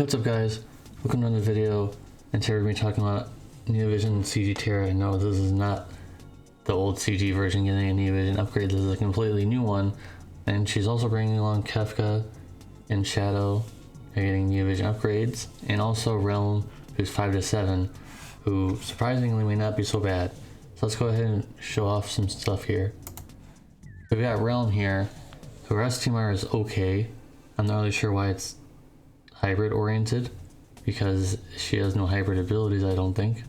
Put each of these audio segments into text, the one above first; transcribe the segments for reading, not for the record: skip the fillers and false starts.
What's up guys, welcome to another video, and today we're going to be talking about Neovision CG Terra. No, this is not the old CG version getting a Neovision upgrade, this is a completely new one, and she's also bringing along Kefka and Shadow, they're getting Neovision upgrades, and also Relm, who's 5 to 7, who surprisingly may not be so bad. So let's go ahead and show off some stuff here. So we got Relm here, her rest team R is okay. I'm not really sure why it's hybrid oriented, because she has no hybrid abilities, I don't think.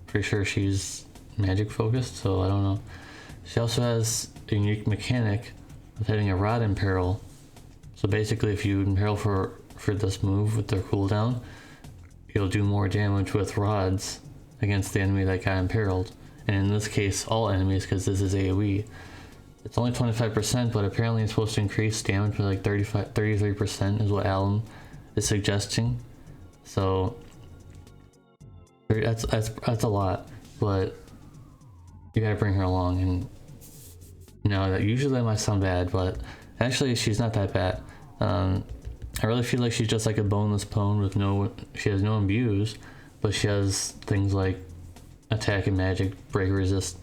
Pretty sure she's magic focused, so I don't know. She also has a unique mechanic of hitting a rod in peril. So basically if you imperil for this move with their cooldown, you'll do more damage with rods against the enemy that got imperiled. And in this case, all enemies, because this is AoE. It's only 25%, but apparently it's supposed to increase damage by like 33% is what Alum is suggesting. So that's a lot, but you gotta bring her along. And you know that usually that might sound bad, but actually she's not that bad. I really feel like she's just like a boneless pwn with she has no imbues, but she has things like attack and magic, break resist,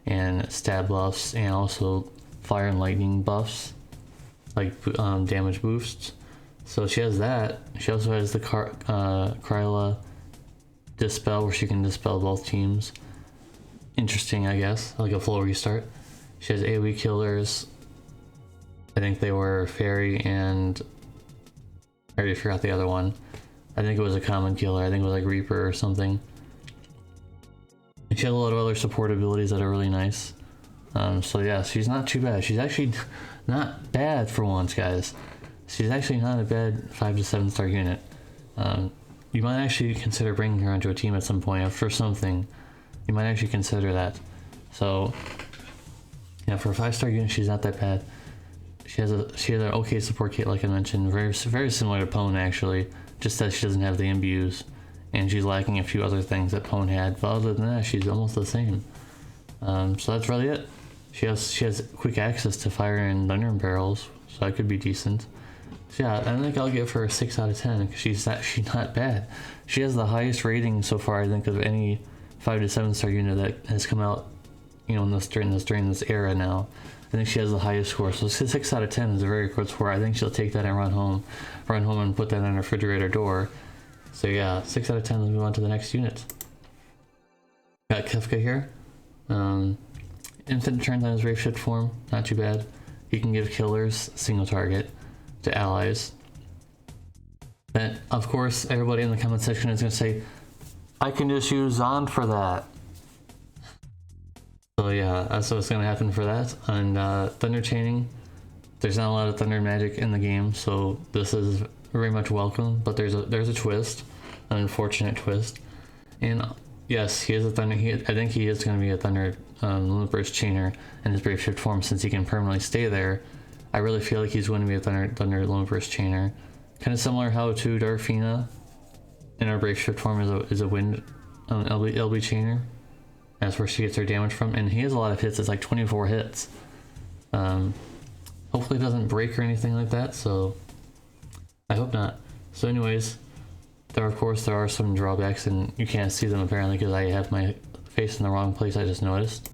and stab buffs, and also fire and lightning buffs, like damage boosts. So she has that. She also has the Kryla Dispel, where she can dispel both teams. Interesting, I guess, like a full restart. She has AoE killers. I think they were Fairy and I already forgot the other one. I think it was a common killer. I think it was like Reaper or something. And she has a lot of other support abilities that are really nice. So yeah, she's not too bad. She's actually not bad for once, guys. She's actually not a bad 5 to 7 star unit. You might actually consider bringing her onto a team at some point after something. You might actually consider that. So yeah, for a 5-star unit, she's not that bad. She has an okay support kit, like I mentioned, very similar to Pwn actually, just that she doesn't have the imbues, and she's lacking a few other things that Pwn had. But other than that, she's almost the same. So that's really it. She has quick access to fire and thunder and barrels, so that could be decent. So yeah, I think I'll give her a 6 out of 10 because she's not bad. She has the highest rating so far, I think, of any 5 to 7 star unit that has come out, you know, during this era now. I think she has the highest score, so 6 out of 10 is a very good score. I think she'll take that and run home and put that on her refrigerator door. So yeah, 6 out of 10. Let's move on to the next unit. Got Kefka here. Infinite turns on his Wraith Shift form, not too bad. He can give killers single target to allies. But of course, everybody in the comment section is going to say, I can just use Zond for that. So yeah, that's what's going to happen for that. And Thunder Chaining, there's not a lot of Thunder magic in the game, so this is very much welcome, but there's a twist, an unfortunate twist. And yes, he is a Thunder, I think he is going to be a Thunder Lunaburst Chainer in his Brave Shift form, since he can permanently stay there. I really feel like he's going to be a Thunder Lunaburst Chainer. Kind of similar how to Darfina in our Brave Shift form is a Wind LB Chainer. That's where she gets her damage from, and he has a lot of hits. It's like 24 hits. Hopefully it doesn't break or anything like that, so I hope not. So anyways, there are some drawbacks, and you can't see them apparently because I have my face in the wrong place, I just noticed.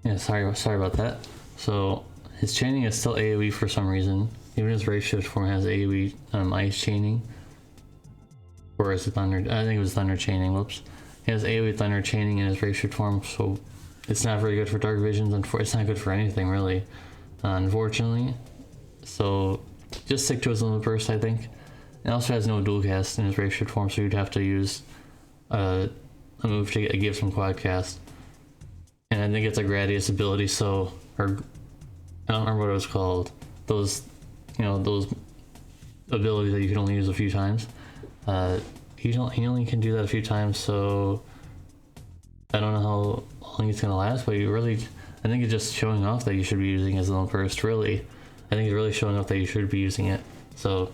Yeah, sorry about that. So his chaining is still AoE for some reason. Even his Wraith Shift form has AoE ice chaining. Or is it thunder? I think it was thunder chaining, whoops. He has AoE thunder chaining in his Wraith Shift form, so it's not very good for dark visions, and it's not good for anything really, unfortunately. So just stick to his limit burst, I think. It also has no dual cast in his Wraith Shift form, so you'd have to use a move to give some quad cast. And I think it's a Gradius ability, so, or I don't remember what it was called. Those, you know, those abilities that you can only use a few times. He only can do that a few times, so I don't know how long it's gonna last, but I think it's just showing off that you should be using his limit burst, really. I think it's really showing off that you should be using it. So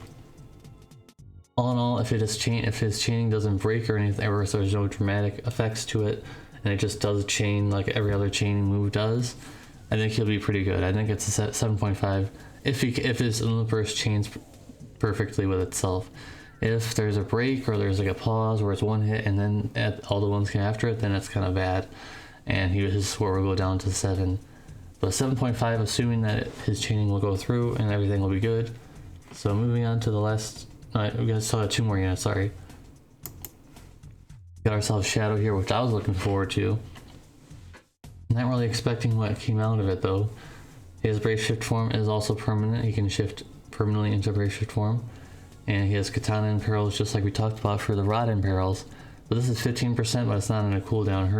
all in all, if his chaining doesn't break or anything, or if there's no dramatic effects to it, and it just does chain like every other chaining move does, I think he'll be pretty good. I think it's a 7.5 if his limit burst chains perfectly with itself. If there's a break or there's like a pause where it's one hit and then all the ones come after it, then it's kind of bad. And his score will go down to 7. But 7.5, assuming that his chaining will go through and everything will be good. So moving on to the last, we still have 2 more units, sorry. Got ourselves Shadow here, which I was looking forward to. Not really expecting what came out of it though. His Brave Shift form is also permanent. He can shift permanently into Brave Shift form. And he has Katana Imperils just like we talked about for the Rod Imperils. But this is 15%, but it's not on a cooldown.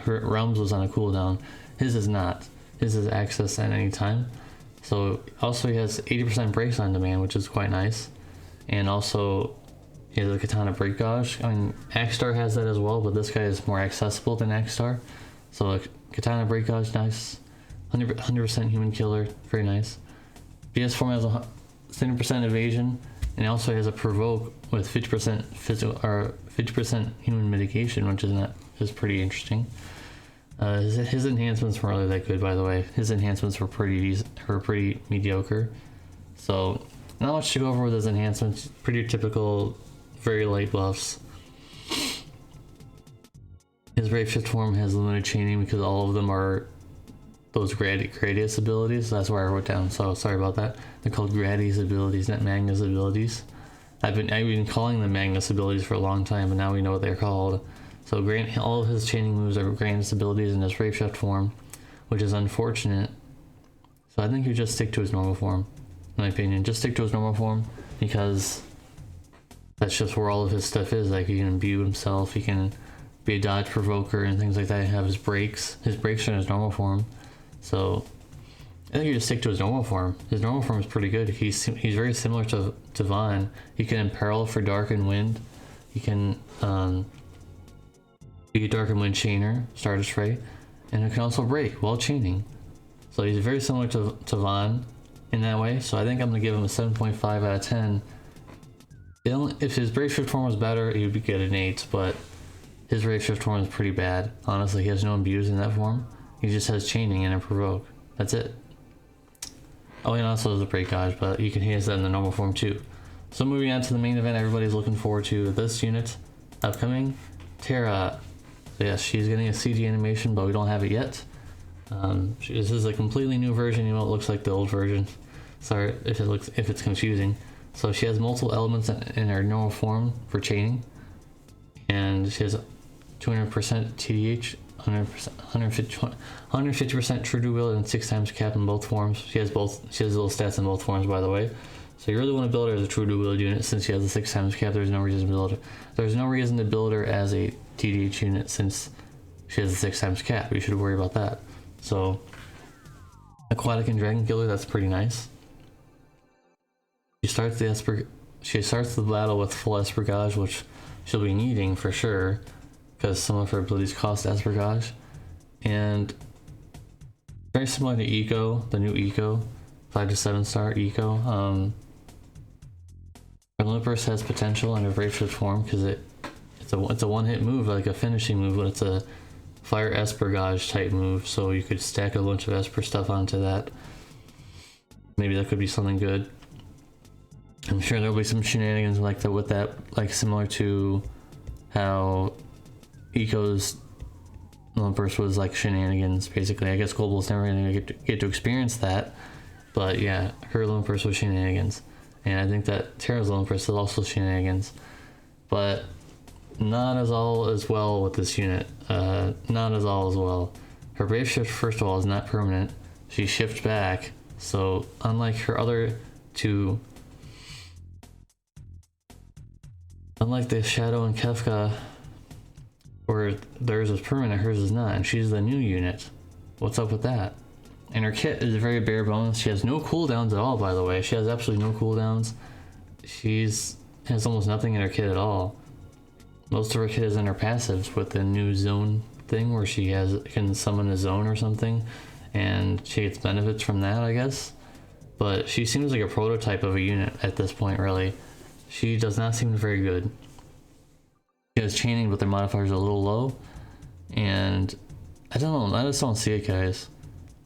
Relm's was on a cooldown. His is not. His is access at any time. So also he has 80% breaks on demand, which is quite nice. And also he has a Katana Break Dodge. I mean, Axstar has that as well, but this guy is more accessible than Axstar. So Katana Break Dodge, nice. 100% human killer, very nice. BS form has a 70% evasion, and also has a provoke with 50% physical or 50% human mitigation, which is pretty interesting. His enhancements weren't really that good, by the way. His enhancements were pretty mediocre. So not much to go over with his enhancements. Pretty typical, very light buffs. His Brave Shift form has limited chaining because all of them are those Gradius abilities. That's where I wrote down, so sorry about that. They're called Gradius abilities, not Magnus abilities. I've been calling them Magnus abilities for a long time, but now we know what they're called. So all of his chaining moves are Gradius abilities in his Brave Shift form, which is unfortunate. So I think you just stick to his normal form, in my opinion. Just stick to his normal form, because that's just where all of his stuff is. Like, he can imbue himself, he can be a dodge provoker and things like that. Have his breaks. His breaks are in his normal form. So I think you just stick to his normal form. His normal form is pretty good. He's very similar to Vaughn. He can imperil for Dark and Wind. He can be a Dark and Wind chainer, Stardust Ray, and it can also break while chaining. So he's very similar to Vaughn in that way. So I think I'm gonna give him a 7.5 out of 10. If his Brave Shift form was better, he would get an 8, but his Brave Shift form is pretty bad. Honestly, he has no imbues in that form. He just has chaining and a provoke. That's it. Oh, and also has a break dodge, but he has that in the normal form too. So moving on to the main event, everybody's looking forward to this unit upcoming. Terra. Yes, she's getting a CG animation, but we don't have it yet. This is a completely new version. You know, it looks like the old version. Sorry if it's confusing. So she has multiple elements in her normal form for chaining, and she has 200% TDH, 150% true to will, and 6 times cap in both forms. She has little stats in both forms, by the way. So you really want to build her as a true to will unit since she has a 6 times cap. There's no reason to build her. There's no reason to build her as a TDH unit since she has a 6 times cap. You should worry about that. So Aquatic and Dragon Killer, that's pretty nice. She starts the battle with full Esper Gauge, which she'll be needing for sure, because some of her abilities cost Esper Gauge. And very similar to Eco, the new Eco, 5 to 7 star Eco. Olympus has potential in a Brave Shift form because it's a one-hit move, like a finishing move, but it's a Fire Esper Gauge type move, so you could stack a bunch of Esper stuff onto that. Maybe that could be something good. I'm sure there'll be some shenanigans like that with that, like similar to how Eco's Olympus was like shenanigans, basically. I guess Global's never gonna get to experience that, but yeah, her Olympus was shenanigans. And I think that Terra's Olympus is also shenanigans, but not as well with this unit. Not as well. Her Brave Shift, first of all, is not permanent. She shifts back, so unlike her other two, unlike the Shadow and Kefka, where theirs is permanent, hers is not, and she's the new unit. What's up with that? And her kit is very bare bones. She has no cooldowns at all, by the way. She has absolutely no cooldowns. Has almost nothing in her kit at all. Most of her kit is in her passives with the new zone thing where she can summon a zone or something, and she gets benefits from that, I guess. But she seems like a prototype of a unit at this point, really. She does not seem very good. She has chaining, but their modifiers are a little low. And I don't know, I just don't see it, guys.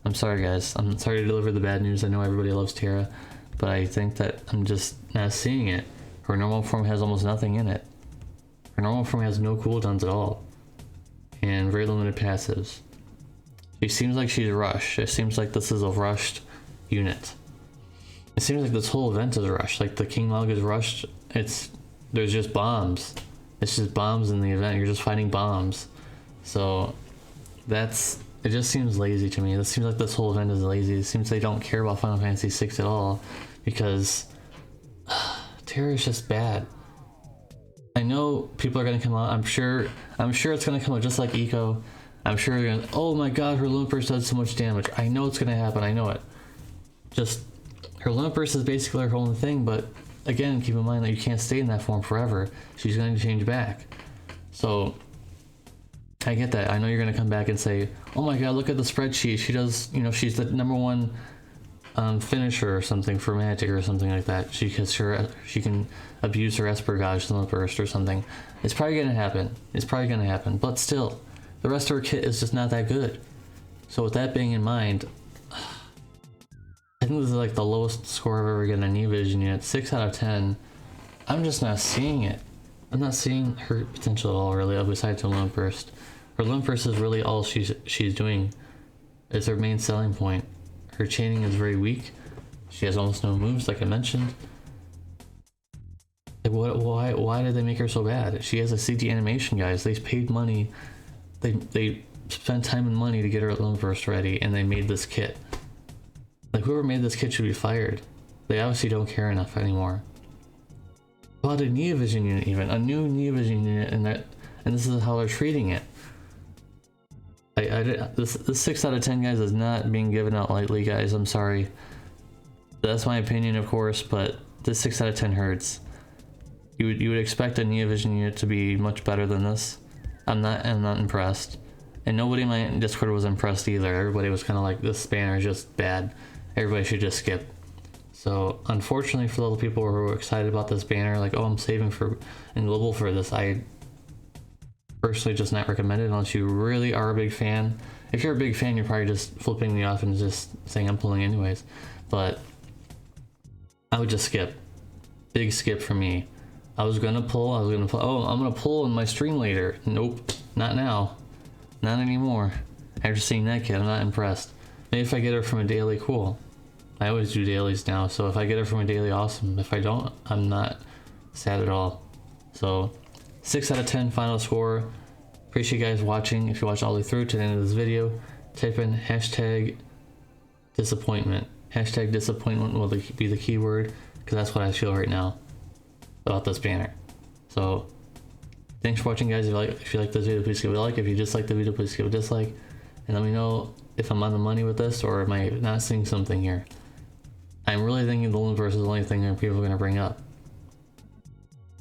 I'm sorry, guys. I'm sorry to deliver the bad news. I know everybody loves Terra, but I think that I'm just not seeing it. Her normal form has almost nothing in it. Her normal form has no cooldowns at all. And very limited passives. She seems like she's rushed. It seems like this is a rushed unit. It seems like this whole event is rushed. Like the King Mog is rushed. There's just bombs. It's just bombs in the event. You're just fighting bombs. So it just seems lazy to me. It seems like this whole event is lazy. It seems they don't care about Final Fantasy VI at all, because Terra is just bad. I know people are gonna come out. I'm sure it's gonna come out just like Eco. I'm sure you're gonna, oh my god, her limit burst does so much damage. I know it's gonna happen. I know it. Just her limit burst is basically her only thing, but again, keep in mind that you can't stay in that form forever. She's going to change back. So I get that. I know you're going to come back and say, oh my god, look at the spreadsheet. She does, you know, she's the #1 finisher or something for Magic or something like that. She can abuse her Esper Gauge limit burst or something. It's probably going to happen. It's probably going to happen. But still, the rest of her kit is just not that good. So with that being in mind, I think this is like the lowest score I've ever gotten on E-Vision yet. 6 out of 10. I'm just not seeing it. I'm not seeing her potential at all, really, besides her limit burst. Her limit burst is really all she's doing. It's her main selling point. Her chaining is very weak. She has almost no moves, like I mentioned. Like, why did they make her so bad? She has a CG animation, guys. They paid money. They spent time and money to get her limit burst ready, and they made this kit. Like, whoever made this kit should be fired. They obviously don't care enough anymore. About a Neo-Vision unit, even a new Neo-Vision unit, and this is how they're treating it. This 6 out of 10, guys, is not being given out lightly, guys. I'm sorry. That's my opinion, of course, but this 6 out of 10 hurts. You would expect a Neo-Vision unit to be much better than this. I'm not impressed, and nobody in my Discord was impressed either. Everybody was kind of like, this banner is just bad. Everybody should just skip. So unfortunately for the people who are excited about this banner, like, oh, I'm saving for in global for this, I personally just not recommend it unless you really are a big fan. If you're a big fan, you're probably just flipping me off and just saying I'm pulling anyways. But I would just skip. Big skip for me. I was gonna pull, oh, I'm gonna pull in my stream later. Nope, not now. Not anymore. After seeing that kid, I'm not impressed. Maybe if I get her from a daily, cool. I always do dailies now, so if I get her from a daily, awesome. If I don't, I'm not sad at all. So 6 out of 10 final score. Appreciate you guys watching. If you watched all the way through to the end of this video, type in #disappointment. #disappointment will be the keyword, because that's what I feel right now about this banner. So thanks for watching, guys. If you like this video, please give it a like. If you dislike the video, please give it a dislike, and let me know if I'm on the money with this or am I not seeing something here. I'm really thinking the Universe is the only thing that people are going to bring up.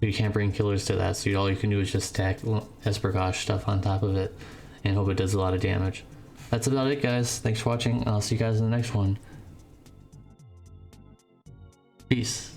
But you can't bring killers to that, so all you can do is just stack Esper Gauge stuff on top of it and hope it does a lot of damage. That's about it, guys. Thanks for watching, and I'll see you guys in the next one. Peace.